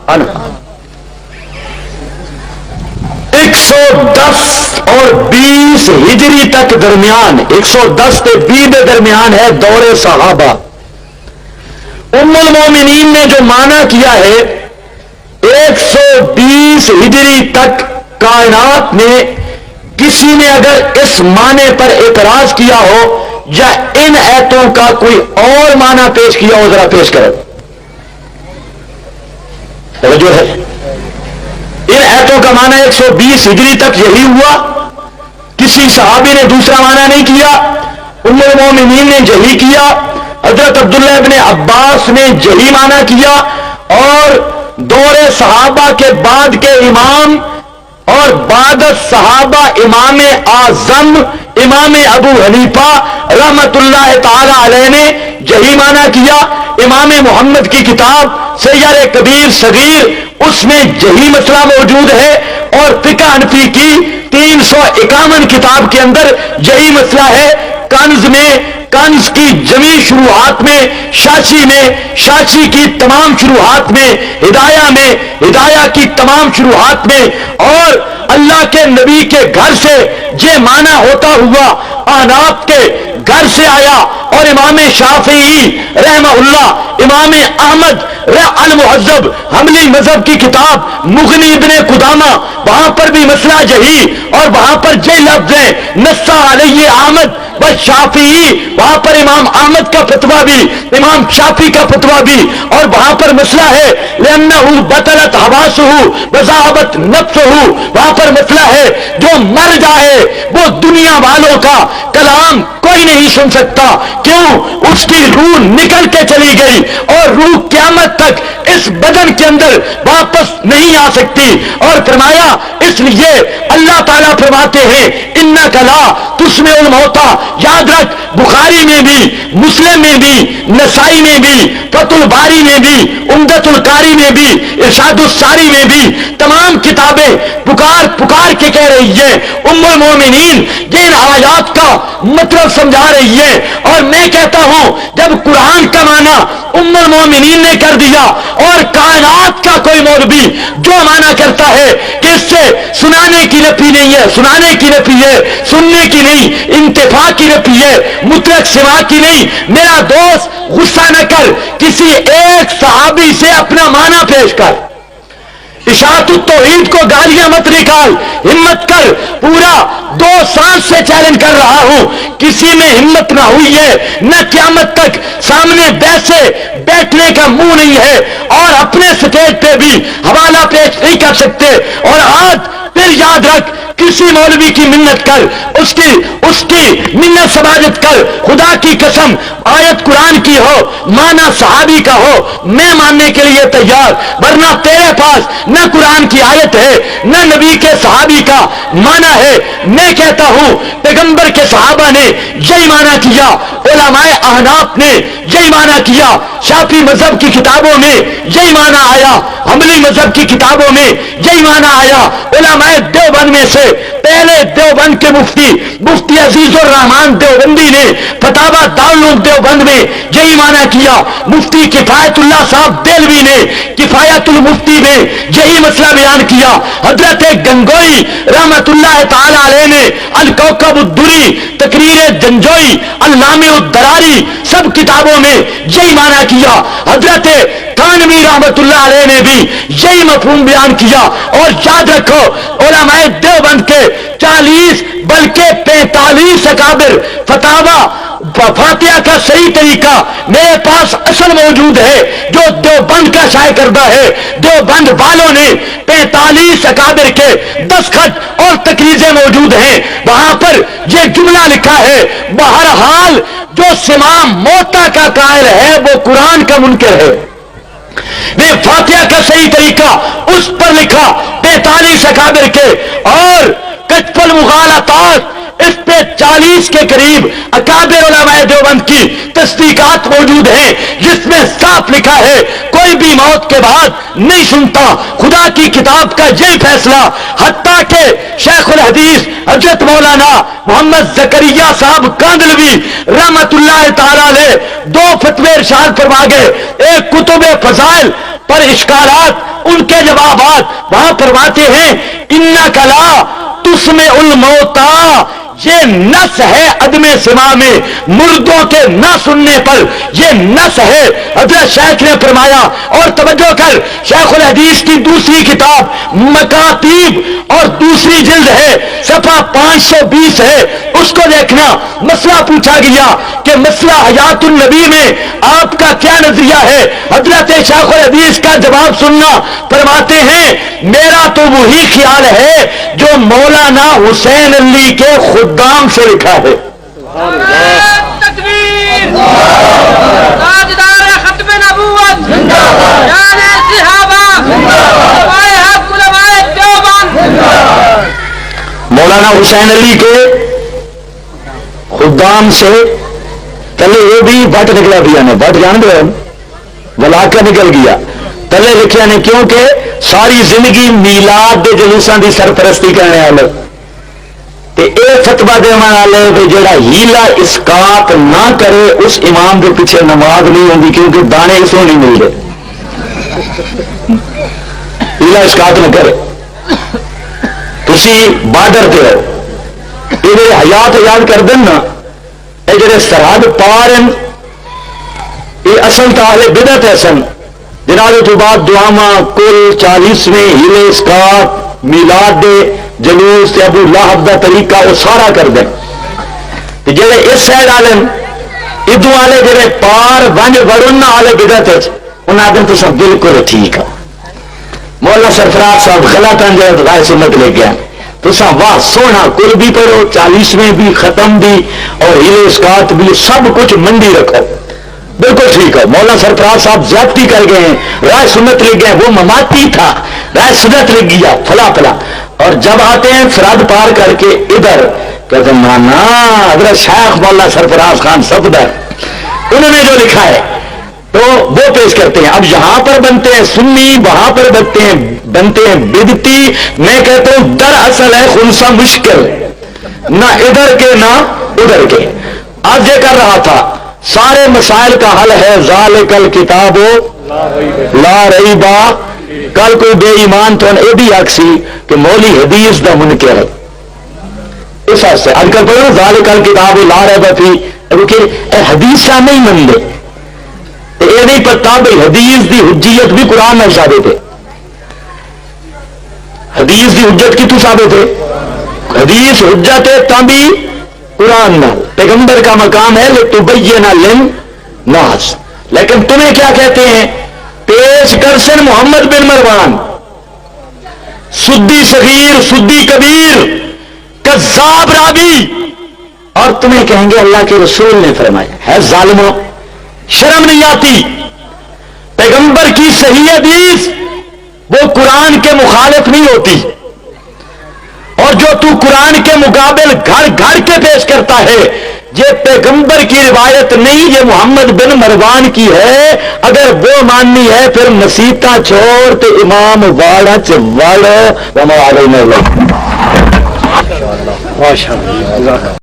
عنہا 110 اور 20 ہجری تک درمیان 110 تے 20 کے درمیان ہے دور صحابہ. ام المومنین نے جو معنی کیا ہے 120 ہجری تک کائنات میں کسی نے اگر اس معنی پر اعتراض کیا ہو یا ان ایتوں کا کوئی اور معنی پیش کیا ہو ذرا پیش کرو. جو ہے ان ایتوں کا معنی 120 ہجری تک یہی ہوا. کسی صحابی نے دوسرا معنی نہیں کیا. ام المومنین نے یہی کیا. حضرت عبداللہ ابن عباس نے یہی معنی کیا. اور دور صحابہ کے بعد کے امام اور بعد صحابہ امام اعظم امام ابو حنیفہ رحمت اللہ تعالی علیہ نے یہی معنی کیا. امام محمد کی کتاب سیر کبیر صغیر اس میں یہی مسئلہ موجود ہے. اور فقہ حنفی کی 351 کتاب کے اندر یہی مسئلہ ہے. کنز میں کنز کی جمی شروحات میں شاشی کی تمام شروحات میں ہدایہ کی تمام شروحات میں اور اللہ کے نبی کے گھر سے یہ معنی ہوتا ہوا احناف کے گھر سے آیا. اور امام شافعی رحمہ اللہ امام احمد المہذب حنبلی مذہب کی کتاب مغنی ابن قدامہ وہاں پر بھی مسئلہ یہی اور وہاں پر یہ لفظ ہے نص علیہ احمد بس شافعی. وہاں پر امام احمد کا فتویٰ بھی امام شافعی کا فتویٰ بھی اور وہاں پر مسئلہ ہے لأنه بطلت حواسه وذهبت نفسه. وہاں پر مسئلہ ہے جو مر جائے وہ دنیا والوں کا کلام کوئی نہیں سن سکتا. کیوں؟ اس کی روح نکل کے چلی گئی اور روح قیامت تک اس بدن کے اندر واپس نہیں آ سکتی. اور فرمایا اس لیے اللہ تعالیٰ فرماتے ہیں انک لا تسمع الموتى. یاد رکھ بخاری میں بھی مسلم میں بھی نسائی میں بھی فتح الباری میں بھی عمدۃ القاری میں بھی ارشاد الساری میں بھی تمام کتابیں پکار کے کہہ رہی ہے ام المومنین یہ ان آیات کا مطلب سمجھا رہی ہے. اور میں کہتا ہوں جب قرآن کا معنی ام المومنین نے کر دیا اور کائنات کا کوئی مولوی جو معنی کرتا ہے کہ اس سے سنانے کی نفی نہیں ہے سننے کی نہیں انتفاع کی نفی ہے مطلق سماع کی نہیں. میرا دوست غصہ نہ کر کسی ایک صحابی سے اپنا معنی پیش کر. اشاعت التوحید کو گالیاں مت نکال. ہمت کر. پورا 2 سال سے چیلنج کر رہا ہوں کسی میں ہمت نہ ہوئی ہے نہ قیامت تک سامنے بیٹھنے کا منہ نہیں ہے اور اپنے سٹیج پہ بھی حوالہ پیش نہیں کر سکتے. اور آج پھر یاد رکھ کسی مولوی کی منت کر اس کی منت سماجت کر. خدا کی قسم آیت قرآن کی ہو معنی صحابی کا ہو میں ماننے کے لیے تیار. ورنہ تیرے پاس نہ قرآن کی آیت ہے نہ نبی کے صحابی کا معنی ہے. میں کہتا ہوں پیغمبر کے صحابہ نے یہی معنی کیا. علماء احناف نے یہی معنی کیا. شافعی مذہب کی کتابوں میں یہی معنی آیا. حنبلی مذہب کی کتابوں میں یہی معنی آیا. علماء دیوبند میں سے پہلے دیوبند کے مفتی عزیز الرحمان دیوبندی نے فتاوی دارالعلوم دیوبند میں یہی معنی کیا. مفتی کفایت اللہ صاحب دہلوی نے کفایت المفتی میں یہی مسئلہ بیان کیا. حضرت گنگوئی رحمت اللہ تعالی علیہ نے الکوکب الدری تقریر جنجوئی علامہ الدراری سب کتابوں میں یہی معنی کیا. حضرت تھانوی رحمت اللہ علیہ نے بھی یہی مفہوم بیان کیا. اور یاد رکھو علماء دیوبند کے 40 بلکہ 45 اکابر فتاوی فاتحہ کا صحیح طریقہ میرے پاس اصل موجود ہے جو دیوبند کا شائع کردہ ہے. دیوبند والوں نے 45 اکابر کے دستخط اور تقریریں موجود ہیں. وہاں پر یہ جملہ لکھا ہے بہرحال جو سماع موتا کا قائل ہے وہ قرآن کا منکر ہے. فاتحہ کا صحیح طریقہ اس پر لکھا 45 اکابر کے. اور کشف المغالطات اس پہ 40 کے قریب اکابر علماء دیوبند کی تصدیقات موجود ہیں جس میں صاف لکھا ہے کوئی بھی موت کے بعد نہیں سنتا. خدا کی کتاب کا یہ فیصلہ حتیٰ کہ شیخ الحدیث حضرت مولانا محمد زکریا صاحب کاندلوی رحمت اللہ تعالی علیہ 2 فتوے ارشاد فرما گئے. ایک کتب فضائل پر اشکالات، ان کے جوابات وہاں فرماتے ہیں انک لا تسمع الموتا، یہ نس ہے عدم سماع میں، مردوں کے نہ سننے پر یہ نس ہے۔ حضرت شیخ نے فرمایا، اور توجہ کر، شیخ الحدیث کی دوسری کتاب مکاتیب اور دوسری جلد ہے، صفحہ 520 ہے، اس کو دیکھنا۔ مسئلہ پوچھا گیا کہ مسئلہ حیات النبی میں آپ کا کیا نظریہ ہے؟ حضرت شیخ الحدیث کا جواب سننا، فرماتے ہیں میرا تو وہی خیال ہے جو مولانا حسین علی کے خدام سے لکھا ہے۔ تکبیر، تاجدار ختم نبوت، جان صحابہ، علماء حق، علماء دیوبند، مولانا حسین علی کے خدام سے تلے یہ بھی بٹ نکلا دیا نے، بٹ جان دو ولا کے نکل گیا تلے لکھیا نے، کیونکہ ساری زندگی میلاد دے جلوساں دی سرپرستی کرنے والے تے اے فتویٰ دینے والے بھی جڑا ہیلا اسقاط نہ کرے اس امام کے پیچھے نماز نہیں ہوندی، کیونکہ دانے اس کو نہیں ملتے۔ ہیلا اسقاط نہ کرے، تسی بارڈر تے ہو، یہ حیات یاد کر دیں نا، یہ جڑے سرحد پار ہیں یہ اصل تو اہل بدعت ہے سن، جناب تو بعد دعاواں کل 40ویں ہیلے اسقاط میلاد دے جلوس تے ابو لہب دا طریقہ وہ سارا کر دیں، جڑے اس سائڈ والے ادو والے جڑے پار ونج وڑن والے بدعت انہاں دے تو سب بالکل ٹھیک ہے۔ مولانا سرفراز صاحب غلط ہیں جو رائے سنت لے گیا تو سب واہ سونا، کل بھی پڑھو، 40ویں بھی، ختم بھی اور ہیلے اسقاط بھی، سب کچھ منڈی رکھو، بالکل ٹھیک ہے۔ مولانا سرفراز صاحب زیادتی کر گئے ہیں، رائے سنت لے گئے، وہ مماتی تھا، رائے سنت لے گیا فلا فلا، اور جب آتے ہیں فراد پار کر کے ادھر کہتے ہیں مانا حضرت شیخ مولانا سرفراز خان صفدر انہوں نے جو لکھا ہے تو وہ پیش کرتے ہیں۔ اب یہاں پر بنتے ہیں سنی، وہاں پر بنتے ہیں بدعتی۔ میں کہتا ہوں دراصل ہے خنثی مشکل، نہ ادھر کے نہ ادھر کے۔ آج یہ کر رہا تھا سارے مسائل کا حل ہے ذالک الکتاب لا ریب، کل کوئی بے ایمان تو یہ بھی آکسی کہ مولی حدیث دا منکر ہے، اس واسطے آج کل پڑھو ذالک الکتاب لا ریب فی، کیونکہ حدیث کا نہیں منتے، یہ نہیں پتا بھائی حدیث دی حجیت بھی قرآن میں ثابت ہے، حدیث دی حجت کی تو ثابت ہے، حدیث حجت ہے تب بھی قرآن نہ، پیغمبر کا مقام ہے لتبین للناس، لیکن تمہیں کیا کہتے ہیں؟ پیش کرسن محمد بن مروان، سدی صغیر سدی کبیر، کذاب راوی، اور تمہیں کہیں گے اللہ کے رسول نے فرمایا ہے۔ ظالموں، شرم نہیں آتی؟ پیغمبر کی صحیح حدیث وہ قرآن کے مخالف نہیں ہوتی، اور جو تو قرآن کے مقابل گھر گھر کے پیش کرتا ہے یہ پیغمبر کی روایت نہیں، یہ محمد بن مروان کی ہے۔ اگر وہ ماننی ہے پھر مسیطہ چھوڑ تے امام واڑا چوڑ، وما علینا۔ ماشاءاللہ